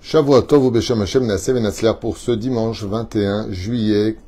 Shavuot Tov Beshem Hashem Naaseh Venatzliach pour ce dimanche 21 juillet,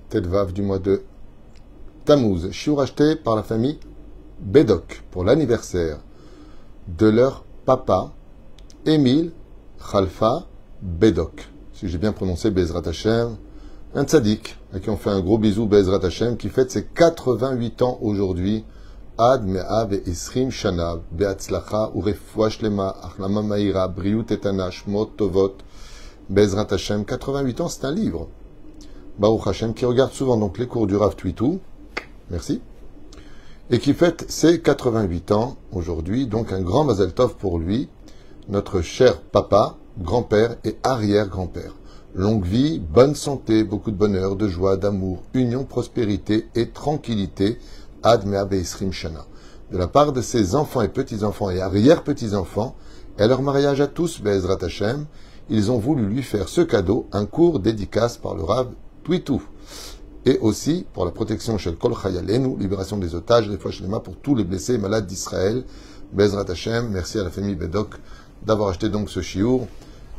Tetvav du mois de Tammuz. Shiur acheté par la famille Bedok pour l'anniversaire de leur papa, Émile Khalfa Bedok. Si j'ai bien prononcé Bezrat Hashem, un tzaddik à qui on fait un gros bisou, Bezrat Hashem, qui fête ses 88 ans aujourd'hui. Ad me'av et isrim shana, be'atzlacha, urefoua shlema, achlama ma'ira, briut etana, shmot tovot, Bezrat Hashem. 88 ans, c'est un livre. Baruch Hashem, qui regarde souvent donc les cours du Rav Twitou. Merci. Et qui fête ses 88 ans aujourd'hui. Donc un grand Mazel Tov pour lui, notre cher papa, grand-père et arrière-grand-père. Longue vie, bonne santé, beaucoup de bonheur, de joie, d'amour, union, prospérité et tranquillité. Ad me'av et isrim shana. De la part de ses enfants et petits-enfants et arrière-petits-enfants, et à leur mariage à tous, Bezrat Hashem, ils ont voulu lui faire ce cadeau, un cours dédicace par le Rav Twitou. Et aussi pour la protection chez Kol Chayalenu, libération des otages, les Shlema pour tous les blessés et malades d'Israël. Bezrat Hashem, merci à la famille Bedok d'avoir acheté donc ce chiour.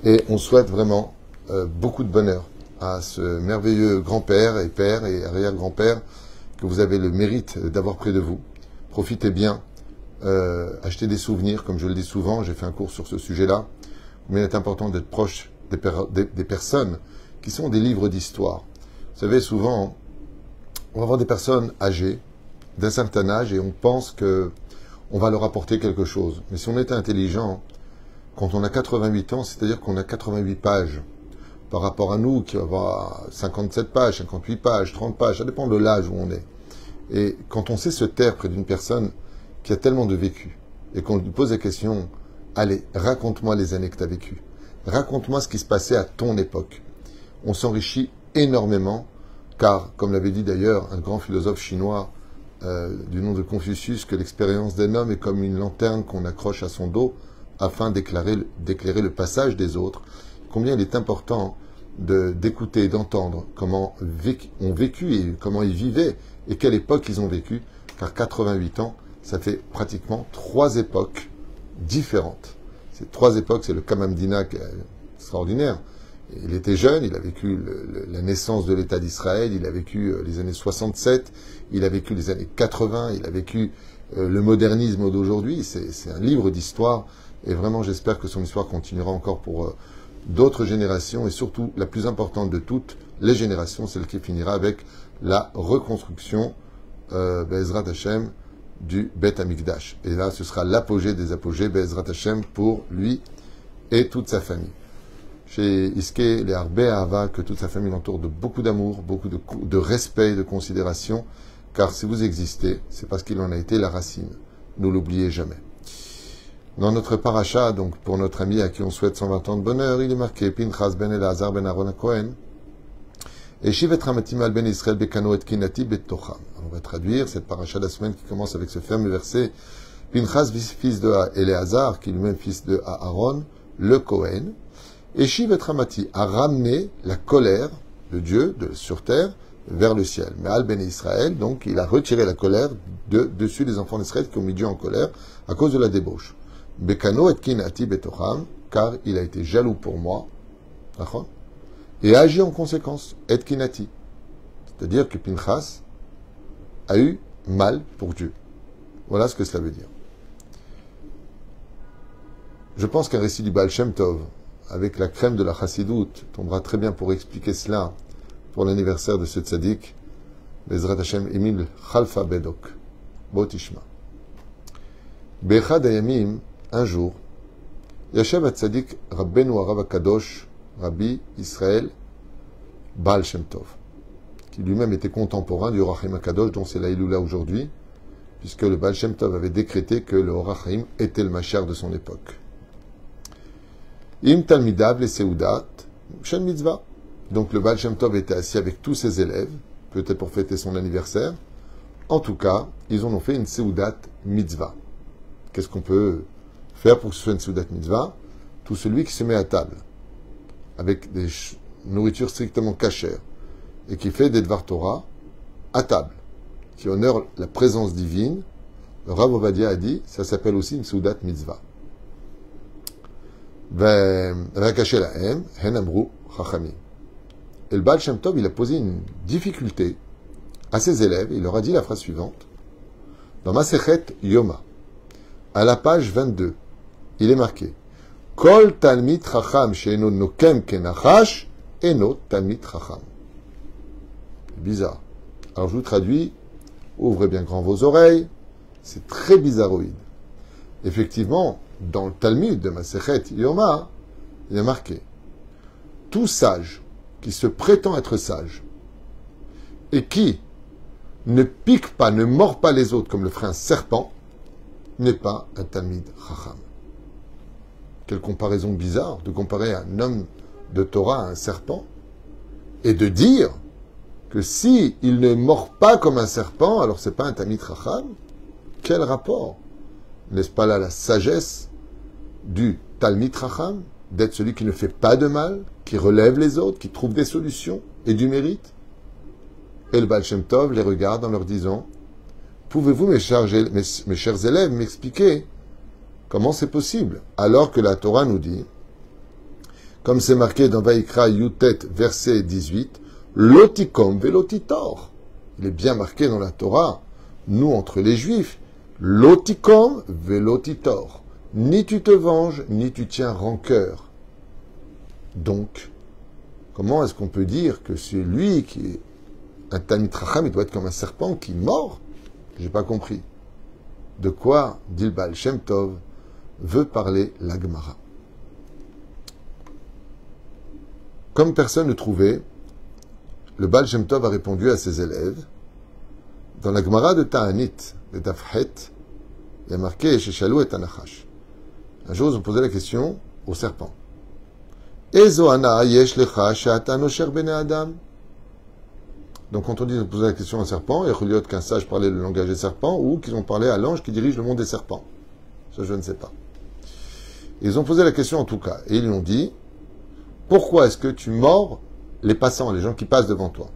Et on souhaite vraiment beaucoup de bonheur à ce merveilleux grand-père et père et arrière-grand-père que vous avez le mérite d'avoir près de vous. Profitez bien, achetez des souvenirs, comme je le dis souvent, j'ai fait un cours sur ce sujet-là, mais il est important d'être proche des personnes qui sont des livres d'histoire. Vous savez, souvent, on va voir des personnes âgées, d'un certain âge, et on pense que on va leur apporter quelque chose. Mais si on est intelligent, quand on a 88 ans, c'est-à-dire qu'on a 88 pages, par rapport à nous, qui va avoir 57 pages, 58 pages, 30 pages, ça dépend de l'âge où on est. Et quand on sait se taire près d'une personne qui a tellement de vécu, et qu'on lui pose la question, allez, raconte-moi les années que tu as vécues, raconte-moi ce qui se passait à ton époque, on s'enrichit énormément, car, comme l'avait dit d'ailleurs un grand philosophe chinois du nom de Confucius, que l'expérience d'un homme est comme une lanterne qu'on accroche à son dos afin d'éclairer le passage des autres. Combien il est important d'écouter et d'entendre comment ont vécu et comment ils vivaient et quelle époque ils ont vécu, car 88 ans, ça fait pratiquement 3 époques différentes. Ces 3 époques, c'est le Kamamdina qui est extraordinaire. Il était jeune, il a vécu la naissance de l'État d'Israël, il a vécu les années 67, il a vécu les années 80, il a vécu le modernisme d'aujourd'hui. C'est un livre d'histoire et vraiment j'espère que son histoire continuera encore pour d'autres générations, et surtout, la plus importante de toutes les générations, celle qui finira avec la reconstruction, Bezrat Hashem, du Bet Amikdash. Et là, ce sera l'apogée des apogées, Bezrat Hashem, pour lui et toute sa famille. Chez Iske, les Arbe Ahava, que toute sa famille l'entoure de beaucoup d'amour, beaucoup de respect et de considération, car si vous existez, c'est parce qu'il en a été la racine. Ne l'oubliez jamais. Dans notre paracha, donc pour notre ami à qui on souhaite 120 ans de bonheur, il est marqué Pinchas ben Elazar ben Aaron Cohen et Shivet Ramatim al ben Israël bekano et kinati betocham. On va traduire cette paracha de la semaine qui commence avec ce fameux verset. Pinchas, fils de Elazar, qui est lui-même fils de Aaron, le Cohen, et Shivet Ramati a ramené la colère de Dieu sur terre vers le ciel. Mais al ben Israël, donc il a retiré la colère dessus des enfants d'Israël qui ont mis Dieu en colère à cause de la débauche. Bekano et kinati betocham, car il a été jaloux pour moi, et a agi en conséquence, et kinati. C'est-à-dire que Pinchas a eu mal pour Dieu. Voilà ce que cela veut dire. Je pense qu'un récit du Baal Shem Tov, avec la crème de la Chassidoute, tombera très bien pour expliquer cela pour l'anniversaire de ce tzaddik, Bezrat Hashem Émile Khalfa Bedok. Botishma. Bechad Ayamim, un jour, Yashav Hatzadik Rabbeinu Harav Akadosh, Rabbi Israël Baal Shem Tov, qui lui-même était contemporain du Or HaChaim Akadosh, dont c'est la Iloula aujourd'hui, puisque le Baal Shem Tov avait décrété que le Or HaChaim était le Mashiach de son époque. Im Talmidav le Seudat, Shem Mitzvah. Donc le Baal Shem Tov était assis avec tous ses élèves, peut-être pour fêter son anniversaire. En tout cas, ils en ont fait une Seudat Mitzvah. Qu'est-ce qu'on peut faire pour que ce soit une Seudat Mitzvah? Tout celui qui se met à table, avec des nourritures strictement cachères, et qui fait des Dvar Torah à table, qui honore la présence divine, le Rav Ovadia a dit, ça s'appelle aussi une Seudat Mitzvah. caché la haine, Henamru Chachamim. Et le Baal Shem Tov, il a posé une difficulté à ses élèves. Il leur a dit la phrase suivante. Dans Masechet Yoma, à la page 22, il est marqué Kol Talmid Chacham she'eno nokem kenachash eno Talmid Chacham. Bizarre. Alors je vous traduis, ouvrez bien grand vos oreilles, c'est très bizarroïde. Effectivement, dans le Talmud de Masechet Yoma, il est marqué tout sage qui se prétend être sage et qui ne pique pas, ne mord pas les autres comme le ferait un serpent, n'est pas un Talmid Chacham. Quelle comparaison bizarre de comparer un homme de Torah à un serpent et de dire que si il ne mord pas comme un serpent, alors c'est pas un Talmid Chacham. Quel rapport? N'est-ce pas là la sagesse du Talmid Chacham, d'être celui qui ne fait pas de mal, qui relève les autres, qui trouve des solutions et du mérite? Et le Baal Shem Tov les regarde en leur disant « Pouvez-vous, mes chers élèves, m'expliquer comment c'est possible ?» Alors que la Torah nous dit, comme c'est marqué dans Vaïkra Yutet, verset 18, « Lotikom velotitor » Il est bien marqué dans la Torah, nous entre les Juifs, « Lotikom velotitor » Ni tu te venges, ni tu tiens rancœur. Donc, comment est-ce qu'on peut dire que c'est lui qui est un Talmid Chacham, il doit être comme un serpent qui mord? J'ai pas compris. De quoi, dit le Baal Shem Tov, veut parler la Gemara. Comme personne ne trouvait, le Baal Shem Tov a répondu à ses élèves. Dans la Gemara de Ta'anit, de Dafhet, il y a marqué Sheshalou et Anachash. Un jour, ils ont posé la question au serpent. Ezo ana yesh lecha she'ata nosher bnei adam. Donc, quand on dit, ils ont posé la question à un serpent, il y a qu'un sage parlait le langage des serpents, ou qu'ils ont parlé à l'ange qui dirige le monde des serpents. Ça, je ne sais pas. Ils ont posé la question en tout cas, et ils lui ont dit, pourquoi est-ce que tu mords les passants, les gens qui passent devant toi?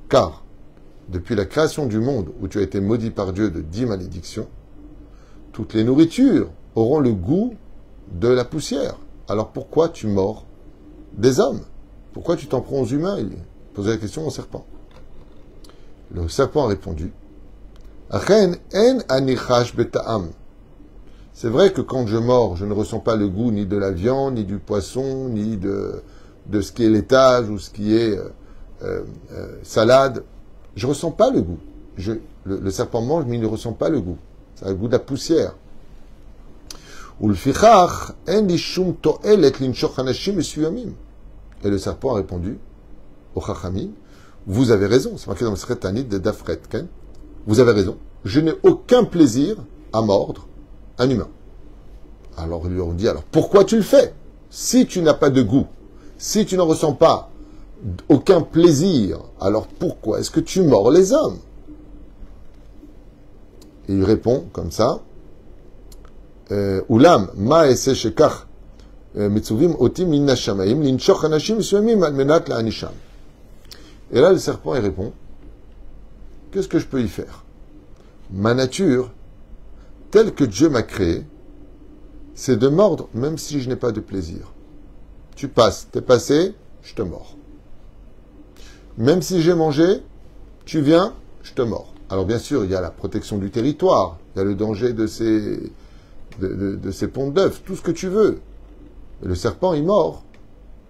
Car, depuis la création du monde, où tu as été maudit par Dieu de 10 malédictions, toutes les nourritures auront le goût de la poussière. Alors pourquoi tu mords des hommes? Pourquoi tu t'en prends aux humains? Il posait la question au serpent. Le serpent a répondu, c'est vrai que quand je mords, je ne ressens pas le goût ni de la viande, ni du poisson, ni de ce qui est laitage ou ce qui est salade. Je ne ressens pas le goût. Le serpent mange, mais il ne ressent pas le goût. Ça a le goût de la poussière. Et le serpent a répondu au Chachamim, vous avez raison, c'est marqué dans le Sechet Tanit de Dafret, vous avez raison, je n'ai aucun plaisir à mordre un humain. Alors ils lui ont dit, alors pourquoi tu le fais? Si tu n'as pas de goût, si tu n'en ressens pas aucun plaisir, alors pourquoi est-ce que tu mords les hommes? Et il répond comme ça, Ulam, ma ese shekach mitzuvim otim min nashamayim linchoch anashim suamim al menat la anisham. Et là, le serpent, il répond, qu'est-ce que je peux y faire? Ma nature, telle que Dieu m'a créée, c'est de mordre même si je n'ai pas de plaisir. Tu passes, t'es passé, je te mords. Même si j'ai mangé, tu viens, je te mords. Alors bien sûr, il y a la protection du territoire, il y a le danger de ces ponts d'œufs, tout ce que tu veux. Mais le serpent, il mord,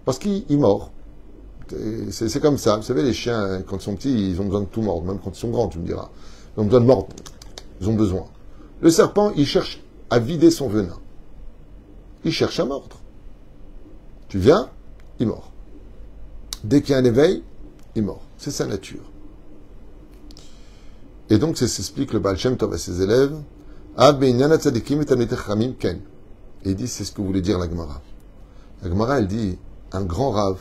parce qu'il mord. C'est comme ça. Vous savez, les chiens, quand ils sont petits, ils ont besoin de tout mordre, même quand ils sont grands, tu me diras. Ils ont besoin de mordre. Ils ont besoin. Le serpent, il cherche à vider son venin. Il cherche à mordre. Tu viens, il mord. Dès qu'il y a un éveil, il mord. C'est sa nature. Et donc, ça s'explique le Baal Shem Tov à ses élèves. Et il dit, c'est ce que voulait dire la Gemara. La Gemara, elle dit, un grand rave,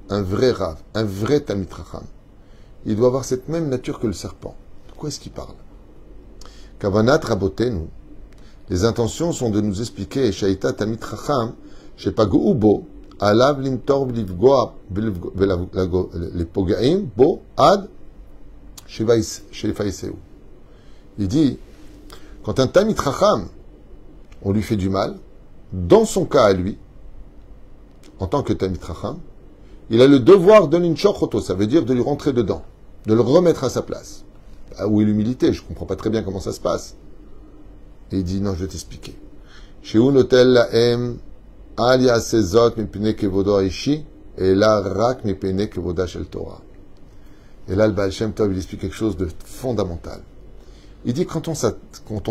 un vrai Talmid Chacham, il doit avoir cette même nature que le serpent. De quoi est-ce qu'il parle? Kavanat Rabotenu. Les intentions sont de nous expliquer, Shaita Talmid Chacham, Shepagou Bo, Alav Limtor Livgoa, les Pogaim, Bo, Ad, Shefaiseu. Il dit, quand un Talmid Chacham, on lui fait du mal, dans son cas à lui, en tant que Talmid Chacham, il a le devoir de l'inchochoto, ça veut dire de lui rentrer dedans, de le remettre à sa place. Ah, où est l'humilité? Je ne comprends pas très bien comment ça se passe. Et il dit, non, je vais t'expliquer. Chez Unotel Laem, Alia Sezot, Mipne Kevodo Aishi, et là, Rak Mipne Kevoda Shel Torah. Et là, le Baal Shem Tov, il explique quelque chose de fondamental. Il dit, quand on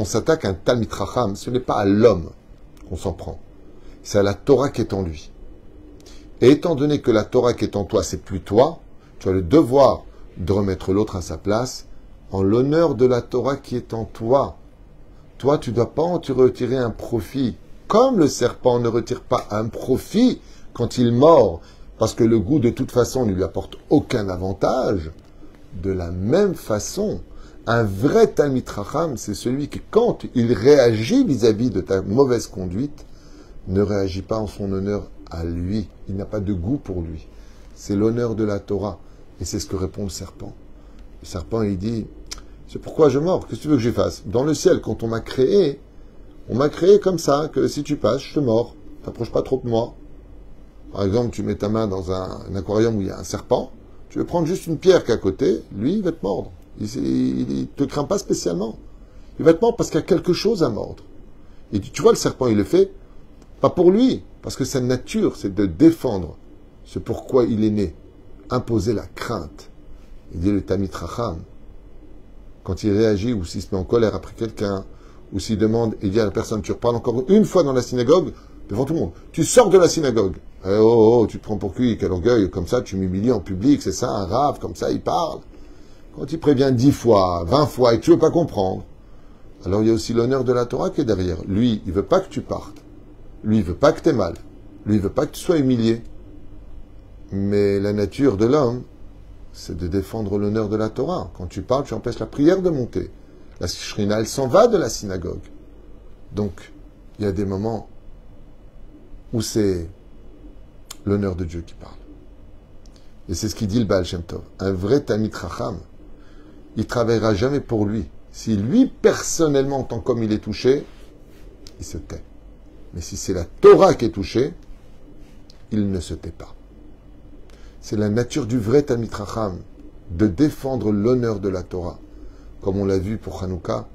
s'attaque à un Talmid Chacham, ce n'est pas à l'homme qu'on s'en prend. C'est à la Torah qui est en lui. Et étant donné que la Torah qui est en toi, c'est plus toi, tu as le devoir de remettre l'autre à sa place, en l'honneur de la Torah qui est en toi. Toi, tu ne dois pas en te retirer un profit. Comme le serpent ne retire pas un profit quand il mord, parce que le goût, de toute façon, ne lui apporte aucun avantage. De la même façon, un vrai Talmid Chacham, c'est celui qui, quand il réagit vis-à-vis de ta mauvaise conduite, ne réagit pas en son honneur à lui. Il n'a pas de goût pour lui. C'est l'honneur de la Torah. Et c'est ce que répond le serpent. Le serpent, il dit, c'est pourquoi je mords. Qu'est-ce que tu veux que je fasse? Dans le ciel, quand on m'a créé comme ça, que si tu passes, je te mords. T'approches pas trop de moi. Par exemple, tu mets ta main dans un aquarium où il y a un serpent, tu veux prendre juste une pierre qui est à côté, lui, il va te mordre. Il te craint pas spécialement. Il va te mordre parce qu'il y a quelque chose à mordre. Et tu vois, le serpent, il le fait, pas pour lui, parce que sa nature, c'est de défendre ce pourquoi il est né. Imposer la crainte. Il dit le Talmid Chacham, quand il réagit ou s'il se met en colère après quelqu'un, ou s'il demande, il dit à la personne, tu reparles encore une fois dans la synagogue, devant tout le monde, tu sors de la synagogue. Tu te prends pour qui? Quel orgueil, comme ça tu m'humilies en public, c'est ça un rave, comme ça il parle. Quand il prévient 10 fois, 20 fois et que tu ne veux pas comprendre, alors il y a aussi l'honneur de la Torah qui est derrière. Lui, il ne veut pas que tu partes. Lui, il ne veut pas que tu aies mal. Lui, il ne veut pas que tu sois humilié. Mais la nature de l'homme, c'est de défendre l'honneur de la Torah. Quand tu parles, tu empêches la prière de monter. La shrina, elle s'en va de la synagogue. Donc, il y a des moments où c'est l'honneur de Dieu qui parle. Et c'est ce qu'il dit le Baal Shem Tov. Un vrai Talmid Chacham, il ne travaillera jamais pour lui. Si lui, personnellement, en tant qu'homme, il est touché, il se tait. Mais si c'est la Torah qui est touchée, il ne se tait pas. C'est la nature du vrai Talmid Chacham de défendre l'honneur de la Torah, comme on l'a vu pour Hanouka,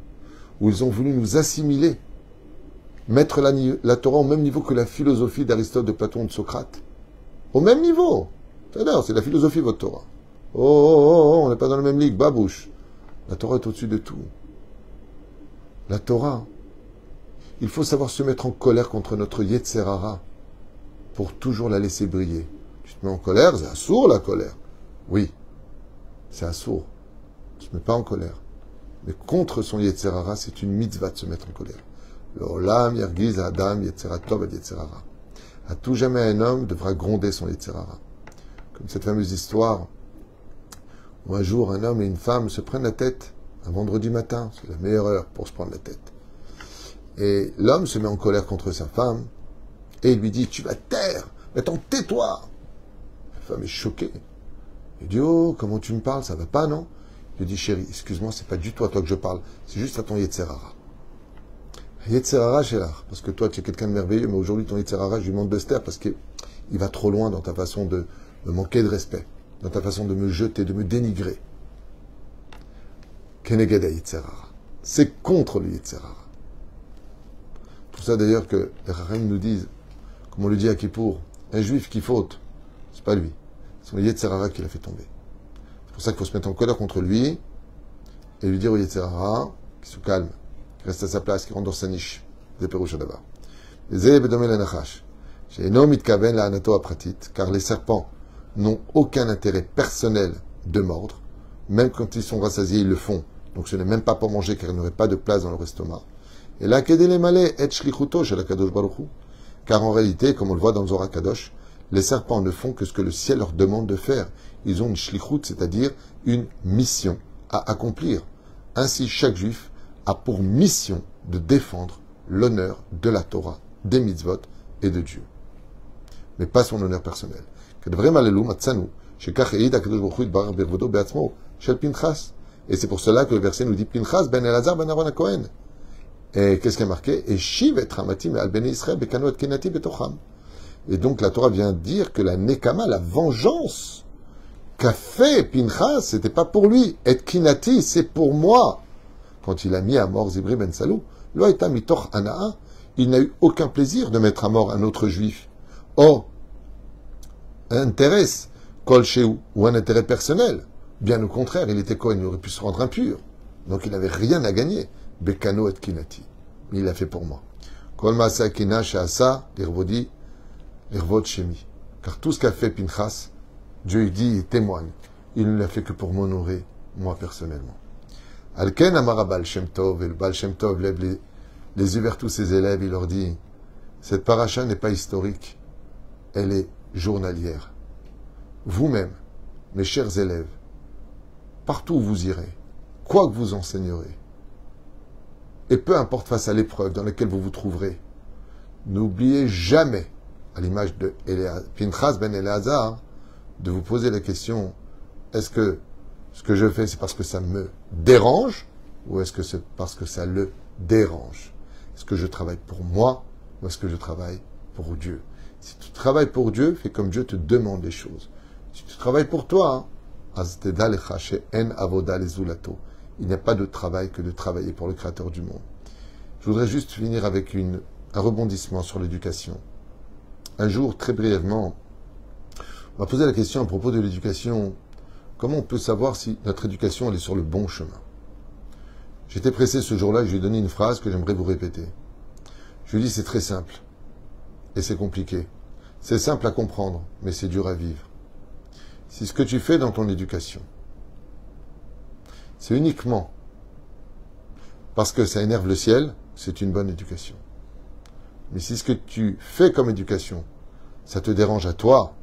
où ils ont voulu nous assimiler, mettre la Torah au même niveau que la philosophie d'Aristote, de Platon, de Socrate. Au même niveau. C'est la philosophie, votre Torah. On n'est pas dans la même ligue, babouche. La Torah est au-dessus de tout. La Torah, il faut savoir se mettre en colère contre notre Yetzer Hara pour toujours la laisser briller. Tu te mets en colère, c'est assourd la colère. Oui, c'est assourd. Tu ne te mets pas en colère. Mais contre son Yetzer Hara, c'est une mitzvah de se mettre en colère. L'olam yergiz adam Yetzer Tov ad Yetzer Hara. À tout jamais, un homme devra gronder son Yetzer Hara. Comme cette fameuse histoire où un jour, un homme et une femme se prennent la tête un vendredi matin. C'est la meilleure heure pour se prendre la tête. Et l'homme se met en colère contre sa femme et il lui dit, tu vas te taire, maintenant tais-toi. La femme est choquée. Il dit, oh, comment tu me parles, ça va pas, non? Il lui dit, chérie, excuse-moi, c'est pas du tout à toi que je parle, c'est juste à ton Yetzer Hara. Yetzer Hara, Shélach, parce que toi, tu es quelqu'un de merveilleux, mais aujourd'hui, ton Yetzer Hara, je lui demande de se taire parce qu'il va trop loin dans ta façon de me manquer de respect, dans ta façon de me jeter, de me dénigrer. Keneged Yetzer Hara. C'est contre le Yetzer Hara. Pour ça, d'ailleurs, que les Chachamim nous disent, comme on le dit à Kippour, un juif qui faute, c'est pas lui. C'est le Yetzer Hara qui l'a fait tomber. C'est pour ça qu'il faut se mettre en colère contre lui et lui dire au Yetzer Hara qu'il se calme, qu'il reste à sa place, qu'il rentre dans sa niche. C'est Pérouche d'abord. Car les serpents n'ont aucun intérêt personnel de mordre. Même quand ils sont rassasiés, ils le font. Donc ce n'est même pas pour manger car ils n'auraient pas de place dans leur estomac. Et là, car en réalité, comme on le voit dans le Zohar Kadosh, les serpents ne font que ce que le ciel leur demande de faire. Ils ont une shlichut, c'est-à-dire une mission à accomplir. Ainsi, chaque juif a pour mission de défendre l'honneur de la Torah, des mitzvot et de Dieu. Mais pas son honneur personnel. Et c'est pour cela que le verset nous dit Pinchas ben Elazar ben Aaron HaKohen. Et qu'est-ce qui est marqué? Et Shiv et Ramatim al ben Israël bekano et kenati betocham. Et donc la Torah vient dire que la nekama, la vengeance qu'a fait Pinchas, c'était pas pour lui. Et kinati, c'est pour moi. Quand il a mis à mort Zibri ben Salou, lo eta mitoch anaa, il n'a eu aucun plaisir de mettre à mort un autre juif. Or, un intérêt, kol shehu, ou un intérêt personnel. Bien au contraire, il était Kohen, il aurait pu se rendre impur. Donc il n'avait rien à gagner. Bekano et kinati. Mais il l'a fait pour moi. Kol maasa kina she'asa, l'irvodi, l'irvod shemi. Car tout ce qu'a fait Pinchas, Dieu il dit, il témoigne. Il ne l'a fait que pour m'honorer, moi personnellement. Alken amara Baal Shem Tov, et le Baal Shem Tov lève les yeux vers tous ses élèves, il leur dit, cette paracha n'est pas historique, elle est journalière. Vous-même, mes chers élèves, partout où vous irez, quoi que vous enseignerez, et peu importe face à l'épreuve dans laquelle vous vous trouverez, n'oubliez jamais, à l'image de Pinchas ben Eleazar, de vous poser la question, est-ce que ce que je fais, c'est parce que ça me dérange, ou est-ce que c'est parce que ça le dérange? Est-ce que je travaille pour moi, ou est-ce que je travaille pour Dieu? Si tu travailles pour Dieu, fais comme Dieu te demande les choses. Si tu travailles pour toi, il n'y a pas de travail que de travailler pour le Créateur du monde. Je voudrais juste finir avec un rebondissement sur l'éducation. Un jour, très brièvement, on m'a posé la question à propos de l'éducation. Comment on peut savoir si notre éducation elle est sur le bon chemin? J'étais pressé ce jour-là et je lui ai donné une phrase que j'aimerais vous répéter. Je lui ai dit c'est très simple et c'est compliqué. C'est simple à comprendre, mais c'est dur à vivre. Si ce que tu fais dans ton éducation, c'est uniquement parce que ça énerve le ciel, c'est une bonne éducation. Mais si ce que tu fais comme éducation, ça te dérange à toi,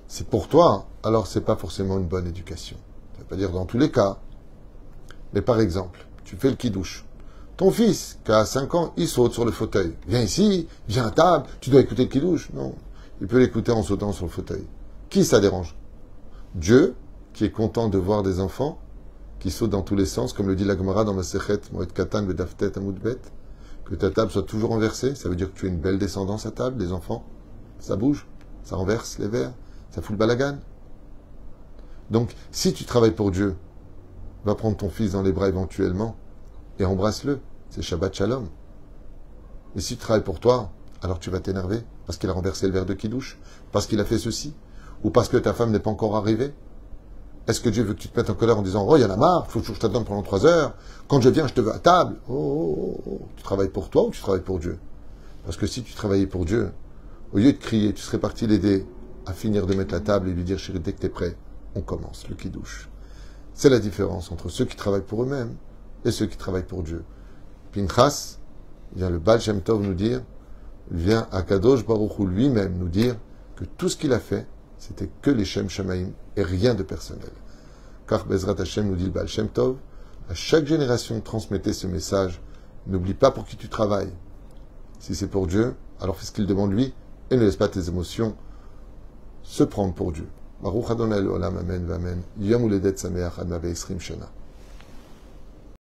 c'est pour toi, alors c'est pas forcément une bonne éducation. Ça ne veut pas dire dans tous les cas. Mais par exemple, tu fais le kidouche. Ton fils, qui a 5 ans, il saute sur le fauteuil. Viens ici, viens à table, tu dois écouter le kidouche. Non, il peut l'écouter en sautant sur le fauteuil. Qui ça dérange? Dieu, qui est content de voir des enfants qui sautent dans tous les sens, comme le dit la Gemara dans Masechet, Moed Katan, Vedaftet, Amoudbet, que ta table soit toujours renversée, ça veut dire que tu as une belle descendance à table, des enfants. Ça bouge, ça renverse les verres, ça fout le balagan. Donc, si tu travailles pour Dieu, va prendre ton fils dans les bras éventuellement et embrasse-le. C'est Shabbat Shalom. Mais si tu travailles pour toi, alors tu vas t'énerver parce qu'il a renversé le verre de kidouche, parce qu'il a fait ceci, ou parce que ta femme n'est pas encore arrivée. Est-ce que Dieu veut que tu te mettes en colère en disant « Oh, il y en a marre, il faut que je t'attende pendant 3 heures. Quand je viens, je te veux à table. » Oh. Tu travailles pour toi ou tu travailles pour Dieu? Parce que si tu travaillais pour Dieu, au lieu de crier, tu serais parti l'aider à finir de mettre la table et lui dire « Chérie, dès que tu es prêt, on commence, le kidouche. » C'est la différence entre ceux qui travaillent pour eux-mêmes et ceux qui travaillent pour Dieu. Pinchas, vient le Baal Shem Tov nous dire, vient Akadosh Baruch Hu lui-même nous dire que tout ce qu'il a fait, c'était que les Shem Shamaim et rien de personnel. Car Bezrat Hashem nous dit le Baal Shem Tov, à chaque génération transmettez ce message, n'oublie pas pour qui tu travailles. Si c'est pour Dieu, alors fais ce qu'il demande lui et ne laisse pas tes émotions se prendre pour Dieu. Baruch Adonai Olam, Amen, Amen. Yom Uledet Sameach Ad 120 Shana.